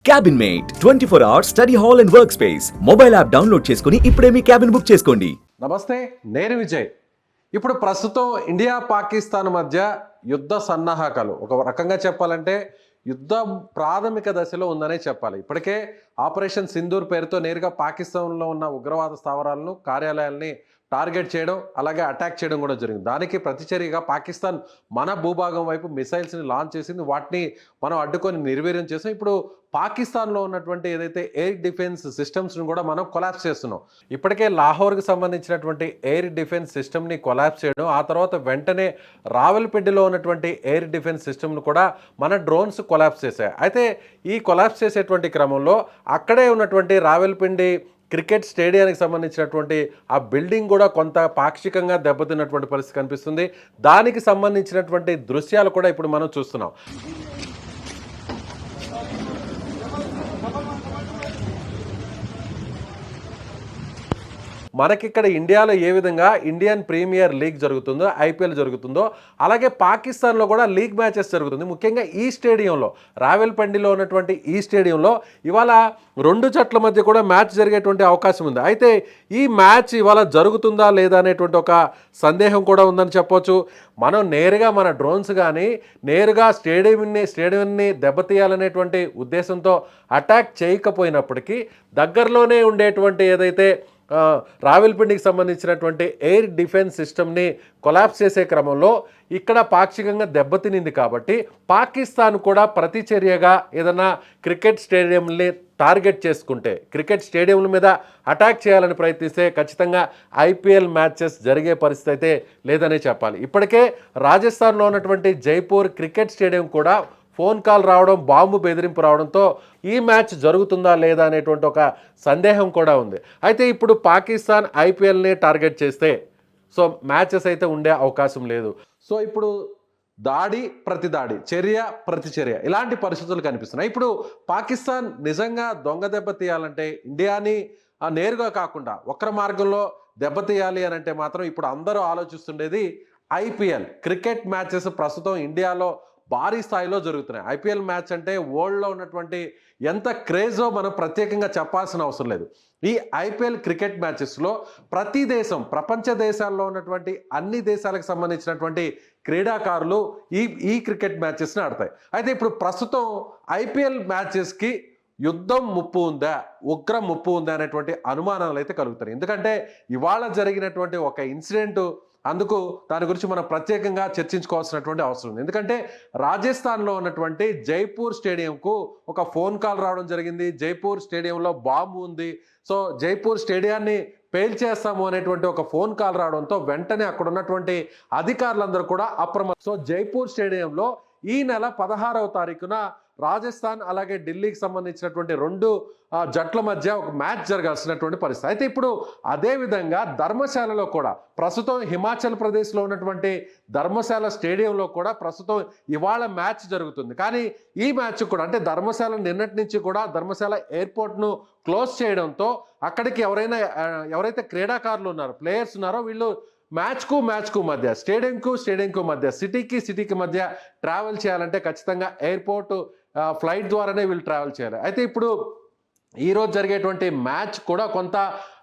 Cabin mate 24 hours study hall and work space mobile app download చేసుకుని ఇప్పుడే మీ cabin book చేసుకోండి. నమస్తే, నేను విజయ్. ఇప్పుడు ప్రస్తుతం ఇండియా పాకిస్తాన్ మధ్య యుద్ధ సన్నాహకాలు ఒక రకంగా చెప్పాలంటే యుద్ధం ప్రాథమిక దశలో ఉందనే చెప్పాలి. ఇప్పటికే ఆపరేషన్ సింధూర్ పేరుతో నేరుగా పాకిస్తాన్లో ఉన్న ఉగ్రవాద స్థావరాలను, కార్యాలయాల్ని టార్గెట్ చేయడం, అలాగే అటాక్ చేయడం కూడా జరిగింది. దానికి ప్రతిచర్యగా పాకిస్తాన్ మన భూభాగం వైపు మిసైల్స్ని లాంచ్ చేసింది. వాటిని మనం అడ్డుకొని నిర్వీర్యం చేసాం. ఇప్పుడు పాకిస్తాన్లో ఉన్నటువంటి ఏదైతే ఎయిర్ డిఫెన్స్ సిస్టమ్స్ని కూడా మనం కొలాప్స్ చేస్తున్నాం. ఇప్పటికే లాహోర్కి సంబంధించినటువంటి ఎయిర్ డిఫెన్స్ సిస్టమ్ని కొలాప్స్ చేయడం, ఆ తర్వాత వెంటనే రావల్పిండిలో ఉన్నటువంటి ఎయిర్ డిఫెన్స్ సిస్టమ్ను కూడా మన డ్రోన్స్ కొలాప్స్ చేశాయి. అయితే ఈ కొలాప్స్ చేసేటువంటి క్రమంలో అక్కడే ఉన్నటువంటి రావల్పిండి క్రికెట్ స్టేడియానికి సంబంధించినటువంటి ఆ బిల్డింగ్ కూడా కొంత పాక్షికంగా దెబ్బతిన్నటువంటి పరిస్థితి కనిపిస్తుంది. దానికి సంబంధించినటువంటి దృశ్యాలు కూడా ఇప్పుడు మనం చూస్తున్నాం. మనకిక్కడ ఇండియాలో ఏ విధంగా ఇండియన్ ప్రీమియర్ లీగ్ జరుగుతుందో, ఐపీఎల్ జరుగుతుందో, అలాగే పాకిస్తాన్లో కూడా లీగ్ మ్యాచెస్ జరుగుతుంది. ముఖ్యంగా ఈ స్టేడియంలో, రావెల్పిండిలో ఉన్నటువంటి ఈ స్టేడియంలో ఇవాళ రెండు జట్ల మధ్య కూడా మ్యాచ్ జరిగేటువంటి అవకాశం ఉంది. అయితే ఈ మ్యాచ్ ఇవాళ జరుగుతుందా లేదా అనేటువంటి ఒక సందేహం కూడా ఉందని చెప్పొచ్చు. మనం నేరుగా మన డ్రోన్స్ కానీ నేరుగా స్టేడియంని దెబ్బతీయాలనేటువంటి ఉద్దేశంతో అటాక్ చేయకపోయినప్పటికీ దగ్గరలోనే ఉండేటువంటి ఏదైతే రావెల్పిండికి సంబంధించినటువంటి ఎయిర్ డిఫెన్స్ సిస్టమ్ని కొలాప్స్ చేసే క్రమంలో ఇక్కడ పాక్షికంగా దెబ్బతినింది. కాబట్టి పాకిస్తాన్ కూడా ప్రతిచర్యగా ఏదైనా క్రికెట్ స్టేడియంని టార్గెట్ చేసుకుంటే, క్రికెట్ స్టేడియంల మీద అటాక్ చేయాలని ప్రయత్నిస్తే ఖచ్చితంగా ఐపీఎల్ మ్యాచెస్ జరిగే పరిస్థితి అయితే లేదనే చెప్పాలి. ఇప్పటికే రాజస్థాన్లో ఉన్నటువంటి జైపూర్ క్రికెట్ స్టేడియం కూడా ఫోన్ కాల్ రావడం, బాంబు బెదిరింపు రావడంతో ఈ మ్యాచ్ జరుగుతుందా లేదా అనేటువంటి ఒక సందేహం కూడా ఉంది. అయితే ఇప్పుడు పాకిస్తాన్ ఐపీఎల్ని టార్గెట్ చేస్తే సో మ్యాచెస్ అయితే ఉండే అవకాశం లేదు. సో ఇప్పుడు దాడి ప్రతిదాడి, చర్య ప్రతిచర్య, ఇలాంటి పరిస్థితులు కనిపిస్తున్నాయి. ఇప్పుడు పాకిస్తాన్ నిజంగా దొంగ దెబ్బతీయాలంటే ఇండియాని నేరుగా కాకుండా వక్ర మార్గంలో దెబ్బతీయాలి అని అంటే మాత్రం ఇప్పుడు అందరూ ఆలోచిస్తుండేది ఐపీఎల్ క్రికెట్ మ్యాచెస్ ప్రస్తుతం ఇండియాలో భారీ స్థాయిలో జరుగుతున్నాయి. ఐపీఎల్ మ్యాచ్ అంటే వరల్డ్లో ఉన్నటువంటి ఎంత క్రేజో మనం ప్రత్యేకంగా చెప్పాల్సిన అవసరం లేదు. ఈ ఐపీఎల్ క్రికెట్ మ్యాచెస్లో ప్రతి దేశం, ప్రపంచ దేశాల్లో ఉన్నటువంటి అన్ని దేశాలకు సంబంధించినటువంటి క్రీడాకారులు ఈ క్రికెట్ మ్యాచెస్ని ఆడతాయి. అయితే ఇప్పుడు ప్రస్తుతం ఐపీఎల్ మ్యాచెస్కి యుద్ధం ముప్పు ఉందా, ఉగ్ర ముప్పు ఉందా అనేటువంటి అనుమానాలు అయితే కలుగుతాయి. ఎందుకంటే ఇవాళ జరిగినటువంటి ఒక ఇన్సిడెంట్, అందుకు దాని గురించి మనం ప్రత్యేకంగా చర్చించుకోవాల్సినటువంటి అవసరం ఉంది. ఎందుకంటే రాజస్థాన్లో ఉన్నటువంటి జైపూర్ స్టేడియంకు ఒక ఫోన్ కాల్ రావడం జరిగింది. జైపూర్ స్టేడియంలో బాంబు ఉంది, సో జైపూర్ స్టేడియాన్ని పేల్చేస్తాము అనేటువంటి ఒక ఫోన్ కాల్ రావడంతో వెంటనే అక్కడ ఉన్నటువంటి అధికారులందరూ కూడా అప్రమత్తం. సో జైపూర్ స్టేడియంలో ఈ నెల 16వ తారీఖున రాజస్థాన్ అలాగే ఢిల్లీకి సంబంధించినటువంటి రెండు జట్ల మధ్య ఒక మ్యాచ్ జరగాల్సినటువంటి పరిస్థితి. అయితే ఇప్పుడు అదేవిధంగా ధర్మశాలలో కూడా ప్రస్తుతం హిమాచల్ ప్రదేశ్లో ఉన్నటువంటి ధర్మశాల స్టేడియంలో కూడా ప్రస్తుతం ఇవాళ మ్యాచ్ జరుగుతుంది. కానీ ఈ మ్యాచ్ కూడా అంటే ధర్మశాల నిన్నటి నుంచి కూడా ధర్మశాల ఎయిర్పోర్ట్ను క్లోజ్ చేయడంతో అక్కడికి ఎవరైతే క్రీడాకారులు ఉన్నారో, ప్లేయర్స్ ఉన్నారో, వీళ్ళు మ్యాచ్కు మధ్య, స్టేడియంకు మధ్య, సిటీకి మధ్య ట్రావెల్ చేయాలంటే ఖచ్చితంగా ఎయిర్పోర్ట్ ఫ్లైట్ ద్వారానే వీళ్ళు ట్రావెల్ చేయాలి. అయితే ఇప్పుడు ఈరోజు జరిగేటువంటి మ్యాచ్ కూడా కొంత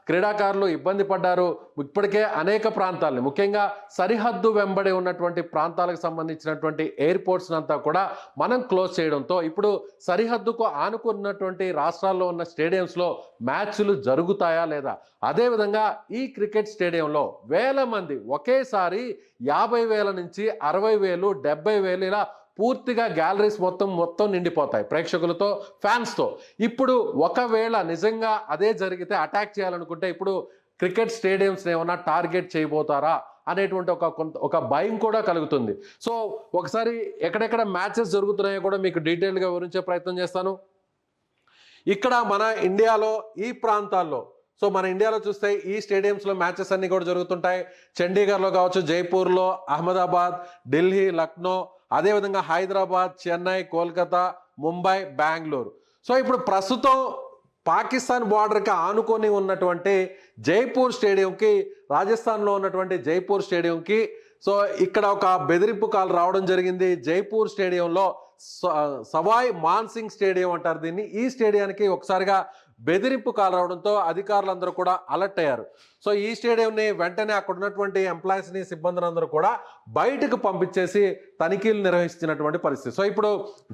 క్రీడాకారులు ఇబ్బంది పడ్డారు. ఇప్పటికే అనేక ప్రాంతాలని, ముఖ్యంగా సరిహద్దు వెంబడి ఉన్నటువంటి ప్రాంతాలకు సంబంధించినటువంటి ఎయిర్పోర్ట్స్ అంతా కూడా మనం క్లోజ్ చేయడంతో ఇప్పుడు సరిహద్దుకు ఆనుకున్నటువంటి రాష్ట్రాల్లో ఉన్న స్టేడియంస్లో మ్యాచ్లు జరుగుతాయా లేదా, అదేవిధంగా ఈ క్రికెట్ స్టేడియంలో వేల మంది ఒకేసారి 50,000 నుంచి 60,000, 70,000 ఇలా పూర్తిగా గ్యాలరీస్ మొత్తం నిండిపోతాయి ప్రేక్షకులతో, ఫ్యాన్స్తో. ఇప్పుడు ఒకవేళ నిజంగా అదే జరిగితే, అటాక్ చేయాలనుకుంటే ఇప్పుడు క్రికెట్ స్టేడియంస్ని ఏమన్నా టార్గెట్ చేయబోతారా అనేటువంటి ఒక భయం కూడా కలుగుతుంది. సో ఒకసారి ఎక్కడెక్కడ మ్యాచెస్ జరుగుతున్నాయో కూడా మీకు డీటెయిల్గా వివరించే ప్రయత్నం చేస్తాను. ఇక్కడ మన ఇండియాలో ఈ ప్రాంతాల్లో, సో మన ఇండియాలో చూస్తే ఈ స్టేడియంస్లో మ్యాచెస్ అన్నీ కూడా జరుగుతుంటాయి. చండీగఢ్లో కావచ్చు, జైపూర్లో, అహ్మదాబాద్, ఢిల్లీ, లక్నో, అదేవిధంగా హైదరాబాద్, చెన్నై, కోల్కతా, ముంబై, బెంగళూరు. సో ఇప్పుడు ప్రస్తుతం పాకిస్తాన్ బార్డర్కి ఆనుకొని ఉన్నటువంటి జైపూర్ స్టేడియంకి, రాజస్థాన్లో ఉన్నటువంటి జైపూర్ స్టేడియంకి సో ఇక్కడ ఒక బెదిరింపు కాల్ రావడం జరిగింది జైపూర్ స్టేడియంలో. సవాయ్ మాన్సింగ్ స్టేడియం అంటారు దీన్ని. ఈ స్టేడియానికి ఒకసారిగా బెదిరింపు కాల్ రావడంతో అధికారులందరూ కూడా అలర్ట్ అయ్యారు. సో ఈ స్టేడియంని వెంటనే అక్కడ ఉన్నటువంటి ఎంప్లాయీస్ని, సిబ్బందిని కూడా బయటకు పంపించేసి తనిఖీలు నిర్వహిస్తున్నటువంటి పరిస్థితి. సో ఇప్పుడు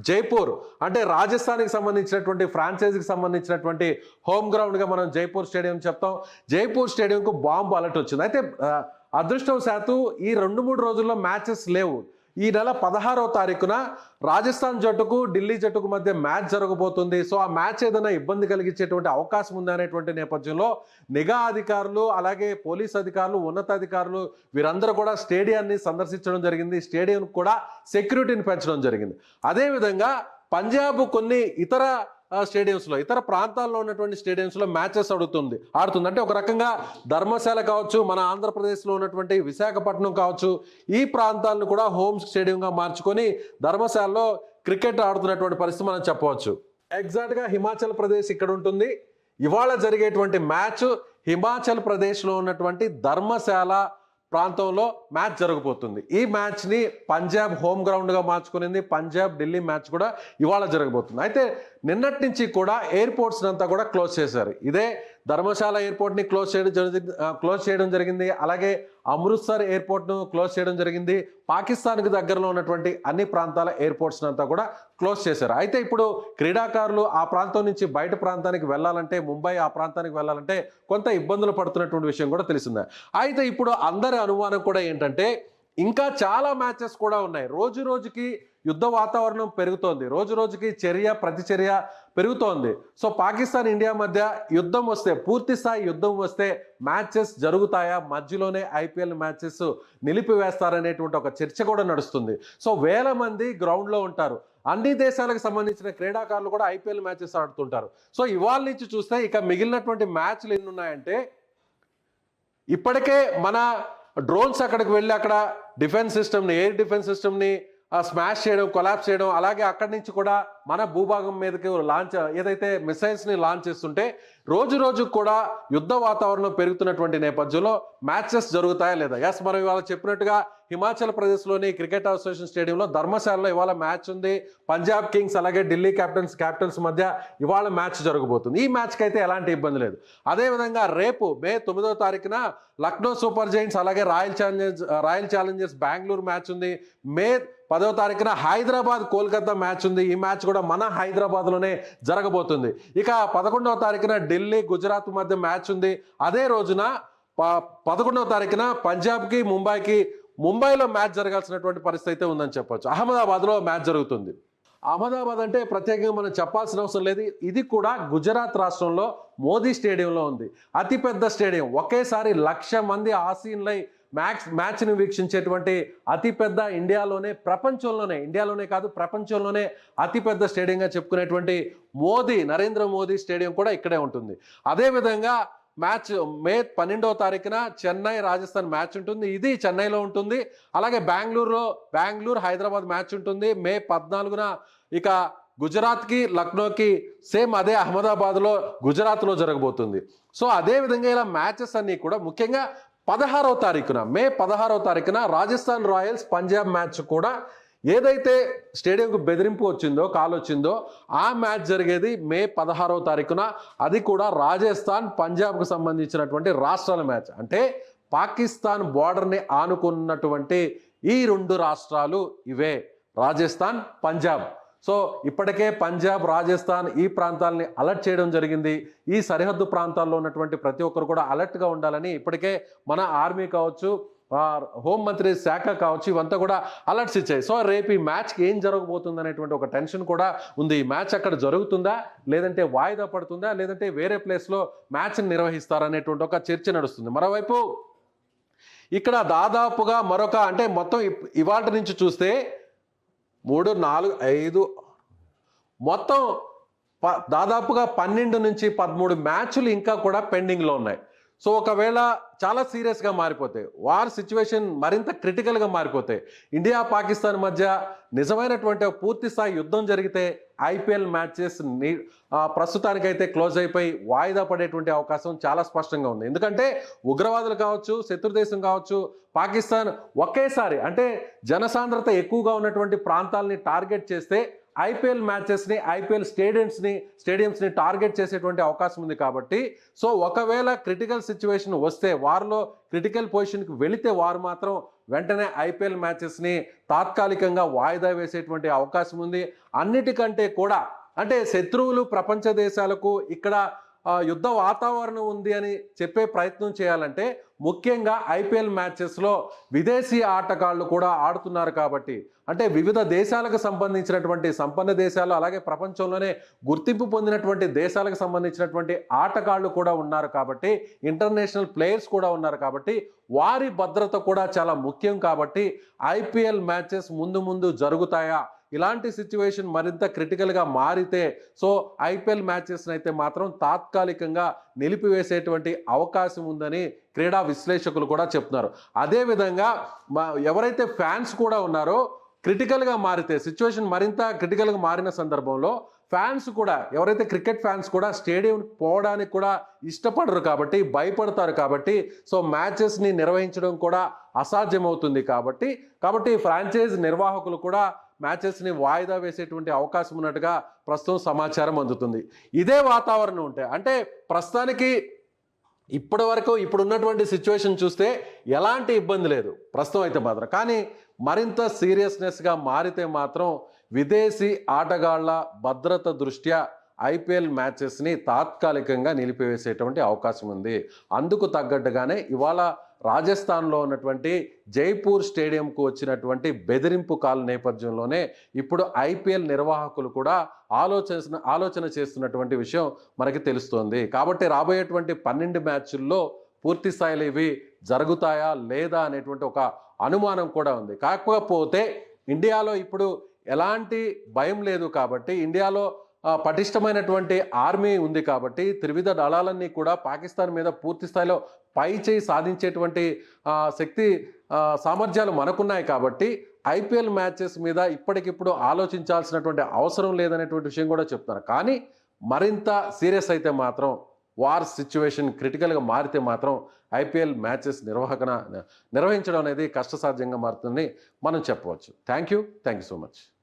జైపూర్ అంటే రాజస్థాన్కి సంబంధించినటువంటి ఫ్రాంచైజీకి సంబంధించినటువంటి హోమ్ గ్రౌండ్గా మనం జైపూర్ స్టేడియం చెప్తాం. జైపూర్ స్టేడియంకు బాంబు అలర్ట్ వచ్చింది. అయితే అదృష్టవశాత్తు ఈ 2-3 రోజుల్లో మ్యాచెస్ లేవు. ఈ నెల 16వ తారీఖున రాజస్థాన్ జట్టుకు ఢిల్లీ జట్టుకు మధ్య మ్యాచ్ జరగబోతుంది. సో ఆ మ్యాచ్ ఏదైనా ఇబ్బంది కలిగించేటువంటి అవకాశం ఉందనేటువంటి నేపథ్యంలో నిఘా అధికారులు, అలాగే పోలీస్ అధికారులు, ఉన్నతాధికారులు వీరందరూ కూడా స్టేడియాన్ని సందర్శించడం జరిగింది. స్టేడియం కూడా సెక్యూరిటీని పెంచడం జరిగింది. అదేవిధంగా పంజాబ్ కొన్ని ఇతర స్టేడియంస్లో, ఇతర ప్రాంతాల్లో ఉన్నటువంటి స్టేడియంస్లో మ్యాచెస్ ఆడుతుంది. అంటే ఒక రకంగా ధర్మశాల కావచ్చు, మన ఆంధ్రప్రదేశ్లో ఉన్నటువంటి విశాఖపట్నం కావచ్చు, ఈ ప్రాంతాలను కూడా హోమ్ స్టేడియంగా మార్చుకొని ధర్మశాలలో క్రికెట్ ఆడుతున్నటువంటి పరిస్థితి మనం చెప్పవచ్చు. ఎగ్జాక్ట్గా హిమాచల్ ప్రదేశ్ ఇక్కడ ఉంటుంది. ఇవాళ జరిగేటువంటి మ్యాచ్ హిమాచల్ ప్రదేశ్లో ఉన్నటువంటి ధర్మశాల ప్రాంతంలో మ్యాచ్ జరగబోతుంది. ఈ మ్యాచ్ని పంజాబ్ హోమ్ గ్రౌండ్గా మార్చుకునింది. పంజాబ్ ఢిల్లీ మ్యాచ్ కూడా ఇవాళ జరగబోతుంది. అయితే నిన్నటి నుంచి కూడా ఎయిర్పోర్ట్స్ అంతా కూడా క్లోజ్ చేశారు. ఇదే ధర్మశాల ఎయిర్పోర్ట్ని క్లోజ్ చేయడం జరిగింది. అలాగే అమృత్సర్ ఎయిర్పోర్ట్ను క్లోజ్ చేయడం జరిగింది. పాకిస్తాన్కి దగ్గరలో ఉన్నటువంటి అన్ని ప్రాంతాల ఎయిర్పోర్ట్స్ అంతా కూడా క్లోజ్ చేశారు. అయితే ఇప్పుడు క్రీడాకారులు ఆ ప్రాంతం నుంచి బయట ప్రాంతానికి వెళ్ళాలంటే, ముంబై ఆ ప్రాంతానికి వెళ్ళాలంటే కొంత ఇబ్బందులు పడుతున్నటువంటి విషయం కూడా తెలిసిందే. అయితే ఇప్పుడు అందరి అనుమానం కూడా ఏంటంటే ఇంకా చాలా మ్యాచెస్ కూడా ఉన్నాయి. రోజు రోజుకి యుద్ధ వాతావరణం పెరుగుతోంది. రోజు రోజుకి ప్రతిచర్య పెరుగుతోంది. సో పాకిస్తాన్ ఇండియా మధ్య యుద్ధం వస్తే, పూర్తి స్థాయి యుద్ధం వస్తే మ్యాచెస్ జరుగుతాయా, మధ్యలోనే ఐపీఎల్ మ్యాచెస్ నిలిపివేస్తారనేటువంటి ఒక చర్చ కూడా నడుస్తుంది. సో వేల మంది గ్రౌండ్లో ఉంటారు. అన్ని దేశాలకు సంబంధించిన క్రీడాకారులు కూడా ఐపీఎల్ మ్యాచెస్ ఆడుతుంటారు. సో ఇవాళ నుంచి చూస్తే ఇక మిగిలినటువంటి మ్యాచ్లు ఎన్ని ఉన్నాయంటే, ఇప్పటికే మన డ్రోన్స్ అక్కడికి వెళ్ళి అక్కడ డిఫెన్స్ సిస్టమ్ని, ఎయిర్ డిఫెన్స్ సిస్టమ్ని స్మాష్ చేయడం, కొలాప్స్ చేయడం, అలాగే అక్కడి నుంచి కూడా మన భూభాగం మీదకి ఏదైతే మిసైల్స్ని లాంచ్ చేస్తుంటే రోజు రోజుకు కూడా యుద్ధ వాతావరణం పెరుగుతున్నటువంటి నేపథ్యంలో మ్యాచెస్ జరుగుతాయా లేదా? మనం ఇవాళ చెప్పినట్టుగా హిమాచల్ ప్రదేశ్లోని క్రికెట్ అసోసియేషన్ స్టేడియంలో ధర్మశాలలో ఇవాళ మ్యాచ్ ఉంది. పంజాబ్ కింగ్స్ అలాగే ఢిల్లీ క్యాపిటల్స్ మధ్య ఇవాళ మ్యాచ్ జరగబోతుంది. ఈ మ్యాచ్కి అయితే ఎలాంటి ఇబ్బంది లేదు. అదేవిధంగా రేపు మే 9వ తారీఖున లక్నో సూపర్ జైంట్స్ అలాగే రాయల్ ఛాలెంజర్స్ బెంగళూరు మ్యాచ్ ఉంది. మే 10వ తారీఖున హైదరాబాద్ కోల్కతా మ్యాచ్ ఉంది. ఈ మ్యాచ్ కూడా మన హైదరాబాద్లోనే జరగబోతుంది. ఇక 11వ తారీఖున ఢిల్లీ గుజరాత్ మధ్య మ్యాచ్ ఉంది. అదే రోజున 11వ తారీఖున పంజాబ్కి ముంబైలో మ్యాచ్ జరగాల్సినటువంటి పరిస్థితి అయితే ఉందని చెప్పొచ్చు. అహ్మదాబాద్లో మ్యాచ్ జరుగుతుంది. అహ్మదాబాద్ అంటే ప్రత్యేకంగా మనం చెప్పాల్సిన అవసరం లేదు. ఇది కూడా గుజరాత్ రాష్ట్రంలో మోదీ స్టేడియంలో ఉంది. అతిపెద్ద స్టేడియం. ఒకేసారి 1,00,000 మంది ఆసీనులై మ్యాచ్ని వీక్షించేటువంటి అతిపెద్ద ఇండియాలోనే కాదు ప్రపంచంలోనే అతిపెద్ద స్టేడియంగా చెప్పుకునేటువంటి నరేంద్ర మోదీ స్టేడియం కూడా ఇక్కడే ఉంటుంది. అదేవిధంగా మ్యాచ్ మే 12వ తారీఖున చెన్నై రాజస్థాన్ మ్యాచ్ ఉంటుంది. ఇది చెన్నైలో ఉంటుంది. అలాగే బెంగళూరు హైదరాబాద్ మ్యాచ్ ఉంటుంది. మే 14న ఇక గుజరాత్కి లక్నోకి సేమ్ అదే అహ్మదాబాద్లో గుజరాత్లో జరగబోతుంది. సో అదేవిధంగా ఇలా మ్యాచెస్ అన్నీ కూడా ముఖ్యంగా 16వ తారీఖున మే 16వ తారీఖున రాజస్థాన్ రాయల్స్ పంజాబ్ మ్యాచ్ కూడా ఏదైతే స్టేడియంకు బెదిరింపు కాల్ వచ్చిందో ఆ మ్యాచ్ జరిగేది మే 16వ తారీఖున. అది కూడా రాజస్థాన్ పంజాబ్కు సంబంధించినటువంటి రాష్ట్రాల మ్యాచ్. అంటే పాకిస్తాన్ బార్డర్ని ఆనుకున్నటువంటి ఈ 2 రాష్ట్రాలు ఇవే, రాజస్థాన్ పంజాబ్. సో ఇప్పటికే పంజాబ్, రాజస్థాన్ ఈ ప్రాంతాలని అలర్ట్ చేయడం జరిగింది. ఈ సరిహద్దు ప్రాంతాల్లో ఉన్నటువంటి ప్రతి ఒక్కరు కూడా అలర్ట్గా ఉండాలని ఇప్పటికే మన ఆర్మీ కావచ్చు, హోంమంత్రి శాఖ కావచ్చు, ఇవంతా కూడా అలర్ట్స్ ఇచ్చాయి. సో రేపు ఈ మ్యాచ్కి ఏం జరగబోతుంది అనేటువంటి ఒక టెన్షన్ కూడా ఉంది. ఈ మ్యాచ్ అక్కడ జరుగుతుందా, లేదంటే వాయిదా పడుతుందా, లేదంటే వేరే ప్లేస్లో మ్యాచ్ని నిర్వహిస్తారనేటువంటి ఒక చర్చ నడుస్తుంది. మరోవైపు ఇక్కడ దాదాపుగా అంటే మొత్తం ఇవాళ నుంచి చూస్తే 3, 4, 5 మొత్తం దాదాపుగా 12 నుంచి 13 మ్యాచ్లు ఇంకా కూడా పెండింగ్లో ఉన్నాయి. సో ఒకవేళ చాలా సీరియస్గా మారిపోతే, వార్ సిచ్యువేషన్ మరింత క్రిటికల్గా మారిపోతే, ఇండియా పాకిస్తాన్ మధ్య నిజమైనటువంటి పూర్తి స్థాయి యుద్ధం జరిగితే ఐపీఎల్ మ్యాచెస్ ప్రస్తుతానికైతే క్లోజ్ అయిపోయి వాయిదా పడేటువంటి అవకాశం చాలా స్పష్టంగా ఉంది. ఎందుకంటే ఉగ్రవాదులు కావచ్చు, శత్రుదేశం కావచ్చు, పాకిస్తాన్ ఒకేసారి అంటే జనసాంద్రత ఎక్కువగా ఉన్నటువంటి ప్రాంతాలని టార్గెట్ చేస్తే ఐపీఎల్ మ్యాచెస్ని, ఐపీఎల్ స్టేడియంస్ని టార్గెట్ చేసేటువంటి అవకాశం ఉంది. కాబట్టి సో ఒకవేళ క్రిటికల్ సిచ్యువేషన్ వస్తే, వారిలో క్రిటికల్ పొజిషన్కి వెళితే వారు మాత్రం వెంటనే ఐపీఎల్ మ్యాచెస్ని తాత్కాలికంగా వాయిదా వేసేటువంటి అవకాశం ఉంది. అన్నిటికంటే కూడా అంటే శత్రువులు ప్రపంచ దేశాలకు ఇక్కడ యుద్ధ వాతావరణం ఉంది అని చెప్పే ప్రయత్నం చేయాలంటే ముఖ్యంగా ఐపీఎల్ మ్యాచెస్లో విదేశీ ఆటగాళ్ళు కూడా ఆడుతున్నారు కాబట్టి, అంటే వివిధ దేశాలకు సంబంధించినటువంటి సంపన్న దేశాలు, అలాగే ప్రపంచంలోనే గుర్తింపు పొందినటువంటి దేశాలకు సంబంధించినటువంటి ఆటగాళ్ళు కూడా ఉన్నారు కాబట్టి, ఇంటర్నేషనల్ ప్లేయర్స్ కూడా ఉన్నారు కాబట్టి వారి భద్రత కూడా చాలా ముఖ్యం. కాబట్టి ఐపీఎల్ మ్యాచెస్ ముందు జరుగుతాయా, ఇలాంటి సిచ్యువేషన్ మరింత క్రిటికల్గా మారితే సో ఐపీఎల్ మ్యాచెస్ని అయితే మాత్రం తాత్కాలికంగా నిలిపివేసేటువంటి అవకాశం ఉందని క్రీడా విశ్లేషకులు కూడా చెప్తున్నారు. అదేవిధంగా ఎవరైతే ఫ్యాన్స్ కూడా ఉన్నారో, క్రిటికల్గా మారితే సిచ్యువేషన్ మరింత క్రిటికల్గా మారిన సందర్భంలో ఫ్యాన్స్ కూడా, ఎవరైతే క్రికెట్ ఫ్యాన్స్ కూడా స్టేడియం పోవడానికి కూడా ఇష్టపడరు కాబట్టి, భయపడతారు కాబట్టి సో మ్యాచెస్ని నిర్వహించడం కూడా అసాధ్యమవుతుంది. కాబట్టి ఫ్రాంచైజ్ నిర్వాహకులు కూడా మ్యాచెస్ని వాయిదా వేసేటువంటి అవకాశం ఉన్నట్టుగా ప్రస్తుతం సమాచారం అందుతుంది. ఇదే వాతావరణం ఉంటే, అంటే ప్రస్తుతానికి ఇప్పటి వరకు ఇప్పుడున్నటువంటి సిచ్యువేషన్ చూస్తే ఎలాంటి ఇబ్బంది లేదు ప్రస్తుతం అయితే మాత్రం. కానీ మరింత సీరియస్నెస్గా మారితే మాత్రం విదేశీ ఆటగాళ్ల భద్రత దృష్ట్యా ఐపీఎల్ మ్యాచెస్ని తాత్కాలికంగా నిలిపివేసేటువంటి అవకాశం ఉంది. అందుకు తగ్గట్టుగానే ఇవాళ రాజస్థాన్లో ఉన్నటువంటి జైపూర్ స్టేడియంకు వచ్చినటువంటి బెదిరింపు కాల్ నేపథ్యంలోనే ఇప్పుడు ఐపీఎల్ నిర్వాహకులు కూడా ఆలోచన చేస్తున్నటువంటి విషయం మనకి తెలుస్తోంది. కాబట్టి రాబోయేటువంటి 12 మ్యాచ్ల్లో పూర్తి స్థాయిలో ఇవి జరుగుతాయా లేదా అనేటువంటి ఒక అనుమానం కూడా ఉంది. కాకపోతే ఇండియాలో ఇప్పుడు ఎలాంటి భయం లేదు కాబట్టి, ఇండియాలో పటిష్టమైనటువంటి ఆర్మీ ఉంది కాబట్టి, త్రివిధ దళాలన్నీ కూడా పాకిస్తాన్ మీద పూర్తి స్థాయిలో పై చేయి సాధించేటువంటి శక్తి సామర్థ్యాలు మనకున్నాయి. కాబట్టి ఐపీఎల్ మ్యాచెస్ మీద ఇప్పటికిప్పుడు ఆలోచించాల్సినటువంటి అవసరం లేదనేటువంటి విషయం కూడా చెప్తున్నారు. కానీ మరింత సీరియస్ అయితే మాత్రం, వార్ సిచ్యువేషన్ క్రిటికల్గా మారితే మాత్రం ఐపీఎల్ మ్యాచెస్ నిర్వహించడం అనేది కష్టసాధ్యంగా మారుతుందని మనం చెప్పవచ్చు. Thank you so much.